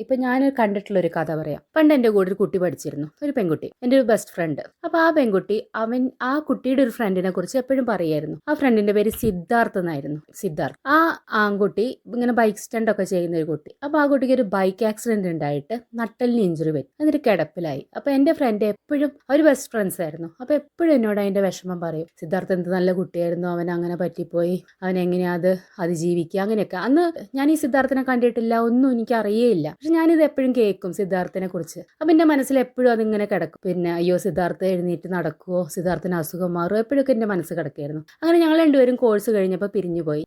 ഇപ്പൊ ഞാൻ കണ്ടിട്ടുള്ള ഒരു കഥ പറയാം. പണ്ട് എന്റെ കൂടെ ഒരു കുട്ടി പഠിച്ചിരുന്നു, ഒരു പെൺകുട്ടി, എന്റെ ഒരു ബെസ്റ്റ് ഫ്രണ്ട്. അപ്പൊ ആ പെൺകുട്ടി ആ കുട്ടിയുടെ ഒരു ഫ്രണ്ടിനെ കുറിച്ച് എപ്പോഴും പറയായിരുന്നു. ആ ഫ്രണ്ടിന്റെ പേര് സിദ്ധാർത്ഥ് എന്നായിരുന്നു. സിദ്ധാർത്ഥ് ആ ആൺകുട്ടി ഇങ്ങനെ ബൈക്ക് സ്റ്റണ്ട് ഒക്കെ ചെയ്യുന്ന ഒരു കുട്ടി. അപ്പൊ ആ കുട്ടിക്ക് ഒരു ബൈക്ക് ആക്സിഡന്റ് ഉണ്ടായിട്ട് നട്ടലിന് ഇഞ്ചുറി പറ്റി, എന്നിട്ട് കിടപ്പിലായി. അപ്പൊ എന്റെ ഫ്രണ്ട് എപ്പോഴും, അവർ ബെസ്റ്റ് ഫ്രണ്ട്സ് ആയിരുന്നു, അപ്പൊ എപ്പോഴും എന്നോട് അതിന്റെ വിഷമം പറയും. സിദ്ധാർത്ഥ് എന്ത് നല്ല കുട്ടിയായിരുന്നു, അവൻ അങ്ങനെ പറ്റിപ്പോയി, അവൻ എങ്ങനെയാ അത് അതിജീവിക്കുക, അങ്ങനെയൊക്കെ. അന്ന് ഞാൻ ഈ സിദ്ധാർത്ഥിനെ കണ്ടിട്ടില്ല, ഒന്നും എനിക്ക് അറിയേയില്ല. പക്ഷെ ഞാനിത് എപ്പോഴും കേൾക്കും സിദ്ധാർത്ഥിനെ കുറിച്ച്. അപ്പൊ എന്റെ മനസ്സിൽ എപ്പോഴും അതിങ്ങനെ കിടക്കും. പിന്നെ അയ്യോ സിദ്ധാർത്ഥ് എഴുന്നേറ്റ് നടക്കുവോ, സിദ്ധാർത്ഥിന് അസുഖം മാറുമോ, എപ്പോഴൊക്കെ എന്റെ മനസ്സ് കിടക്കായിരുന്നു. അങ്ങനെ ഞങ്ങൾ രണ്ടുപേരും കോഴ്സ് കഴിഞ്ഞപ്പോൾ പിരിഞ്ഞു പോയി.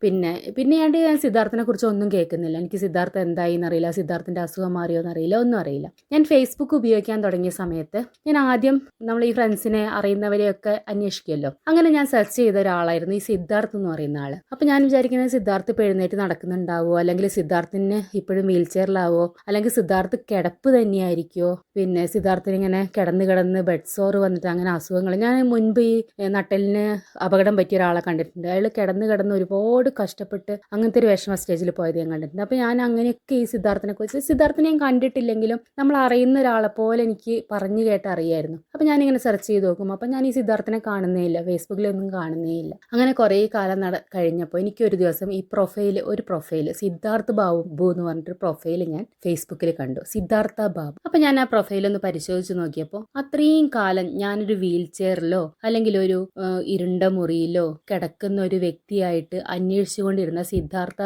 ഞാൻ സിദ്ധാർത്ഥിനെ കുറിച്ച് ഒന്നും കേൾക്കുന്നില്ല. എനിക്ക് സിദ്ധാർത്ഥ് എന്തായി എന്നറിയില്ല, സിദ്ധാർത്ഥിന്റെ അസുഖം മാറിയോ എന്നറിയില്ല, ഒന്നും അറിയില്ല. ഞാൻ ഫേസ്ബുക്ക് ഉപയോഗിക്കാൻ തുടങ്ങിയ സമയത്ത് ഞാൻ ആദ്യം നമ്മൾ ഈ ഫ്രണ്ട്സിനെ അറിയുന്നവരെയൊക്കെ അന്വേഷിക്കുമല്ലോ. അങ്ങനെ ഞാൻ സെർച്ച് ചെയ്ത ഒരാളായിരുന്നു ഈ സിദ്ധാർത്ഥ് എന്ന് പറയുന്ന ആള്. അപ്പൊ ഞാൻ വിചാരിക്കുന്നത് സിദ്ധാർത്ഥ് ഇപ്പൊ എഴുന്നേറ്റ് നടക്കുന്നുണ്ടാവോ, അല്ലെങ്കിൽ സിദ്ധാർത്ഥിന് ഇപ്പോഴും വീൽ ചെയറിലാവോ, അല്ലെങ്കിൽ സിദ്ധാർത്ഥ് കിടപ്പ് തന്നെയായിരിക്കുമോ, പിന്നെ സിദ്ധാർത്ഥിന് ഇങ്ങനെ കിടന്ന് കിടന്ന് ബെഡ് സോർ വന്നിട്ട് അങ്ങനെ അസുഖങ്ങൾ. ഞാൻ മുൻപ് ഈ നട്ടലിന് അപകടം പറ്റിയ ഒരാളെ കണ്ടിട്ടുണ്ട്. അയാൾ കിടന്ന് കിടന്ന് ഒരുപാട് കഷ്ടപ്പെട്ട് അങ്ങനത്തെ ഒരു വിഷമ സ്റ്റേജിൽ പോയത് ഞാൻ കണ്ടിട്ടുണ്ട്. അപ്പൊ ഞാൻ അങ്ങനെയൊക്കെ ഈ സിദ്ധാർത്ഥിനെ കുറിച്ച്, സിദ്ധാർത്ഥിനെ ഞാൻ കണ്ടിട്ടില്ലെങ്കിലും നമ്മൾ അറിയുന്ന ഒരാളെ പോലെ എനിക്ക് പറഞ്ഞു കേട്ട് അറിയായിരുന്നു. അപ്പൊ ഞാനിങ്ങനെ സെർച്ച് ചെയ്ത് നോക്കും. അപ്പൊ ഞാൻ ഈ സിദ്ധാർത്ഥിനെ കാണുന്നേ ഇല്ല, ഫേസ്ബുക്കിലൊന്നും കാണുന്നേ ഇല്ല. അങ്ങനെ കുറേ കാലം കഴിഞ്ഞപ്പോൾ എനിക്ക് ഒരു ദിവസം ഈ ഒരു പ്രൊഫൈല് സിദ്ധാർത്ഥ് ബാബു എന്ന് പറഞ്ഞിട്ടൊരു പ്രൊഫൈല് ഞാൻ ഫേസ്ബുക്കിൽ കണ്ടു, സിദ്ധാർത്ഥ ബാബു. അപ്പൊ ഞാൻ ആ പ്രൊഫൈലൊന്ന് പരിശോധിച്ച് നോക്കിയപ്പോൾ അത്രയും കാലം ഞാനൊരു വീൽ ചെയറിലോ അല്ലെങ്കിൽ ഒരു ഇരുണ്ട മുറിയിലോ കിടക്കുന്ന ഒരു വ്യക്തിയായിട്ട് അന്വേഷിച്ചുകൊണ്ടിരുന്ന സിദ്ധാർത്ഥ്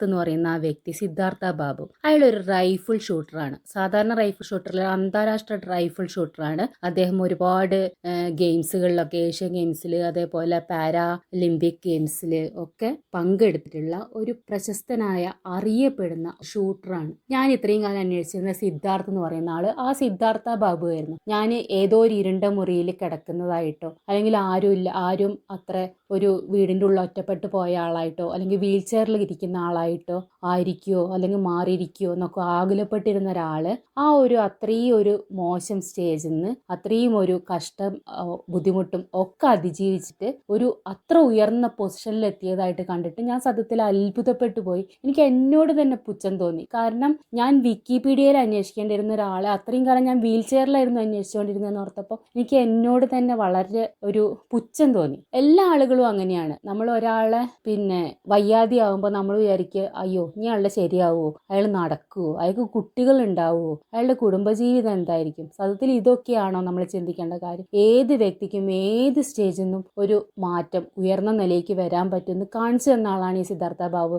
എന്ന് പറയുന്ന ആ വ്യക്തി, സിദ്ധാർത്ഥ ബാബു, അയാൾ ഒരു റൈഫിൾ ഷൂട്ടറാണ്. സാധാരണ റൈഫിൾ ഷൂട്ടറിൽ അന്താരാഷ്ട്ര റൈഫിൾ ഷൂട്ടറാണ് അദ്ദേഹം. ഒരുപാട് ഗെയിംസുകളിലൊക്കെ, ഏഷ്യൻ ഗെയിംസിൽ അതേപോലെ പാരാലിമ്പിക് ഗെയിംസിൽ ഒക്കെ പങ്കെടുത്തിട്ടുള്ള ഒരു പ്രശസ്തനായ അറിയപ്പെടുന്ന ഷൂട്ടറാണ്. ഞാൻ ഇത്രയും കാലം അന്വേഷിച്ചിരുന്ന സിദ്ധാർത്ഥ് എന്ന് പറയുന്ന ആള് ആ സിദ്ധാർത്ഥ ബാബു ആയിരുന്നു. ഞാൻ ഏതോ ഒരു ഇരുണ്ട മുറിയിൽ കിടക്കുന്നതായിട്ടോ, അല്ലെങ്കിൽ ആരും അത്ര ഒരു വീടിൻ്റെ ഉള്ളിൽ ഒറ്റപ്പെട്ട് പോയ ആളായിട്ടോ, അല്ലെങ്കിൽ വീൽ ചെയറിൽ ഇരിക്കുന്ന ആളായിട്ടോ ആയിരിക്കുമോ, അല്ലെങ്കിൽ മാറിയിരിക്കുമോ എന്നൊക്കെ ആകുലപ്പെട്ടിരുന്ന ഒരാള് അത്രയും ഒരു മോശം സ്റ്റേജിൽ നിന്ന് അത്രയും ഒരു കഷ്ടം ബുദ്ധിമുട്ടും ഒക്കെ അതിജീവിച്ചിട്ട് അത്ര ഉയർന്ന പൊസിഷനിൽ എത്തിയതായിട്ട് കണ്ടിട്ട് ഞാൻ സത്യത്തിൽ അത്ഭുതപ്പെട്ടു പോയി. എനിക്ക് എന്നോട് തന്നെ പുച്ഛം തോന്നി. കാരണം ഞാൻ വിക്കിപീഡിയയിൽ അന്വേഷിക്കേണ്ടിരുന്ന ഒരാളെ അത്രയും കാലം ഞാൻ വീൽ ചെയറിലായിരുന്നു അന്വേഷിച്ചുകൊണ്ടിരുന്നതെന്ന് ഓർത്തപ്പോൾ എനിക്ക് എന്നോട് തന്നെ വളരെ ഒരു പുച്ഛം തോന്നി. എല്ലാ ആളുകളും അങ്ങനെയാണ്. നമ്മൾ ഒരാളെ വയ്യാതെയാവുമ്പോൾ നമ്മൾ വിചാരിക്കുക, അയ്യോ ഇനി അയാളുടെ ശരിയാവുമോ, അയാൾ നടക്കുമോ, അയാൾക്ക് കുട്ടികൾ ഉണ്ടാവുമോ, അയാളുടെ കുടുംബജീവിതം എന്തായിരിക്കും. സത്യത്തിൽ ഇതൊക്കെയാണോ നമ്മൾ ചിന്തിക്കേണ്ട കാര്യം? ഏത് വ്യക്തിക്കും ഏത് സ്റ്റേജിൽ നിന്നും ഒരു മാറ്റം, ഉയർന്ന നിലയ്ക്ക് വരാൻ പറ്റുമെന്ന് കാണിച്ചു തന്ന ആളാണ് ഈ സിദ്ധാർത്ഥ ബാബു.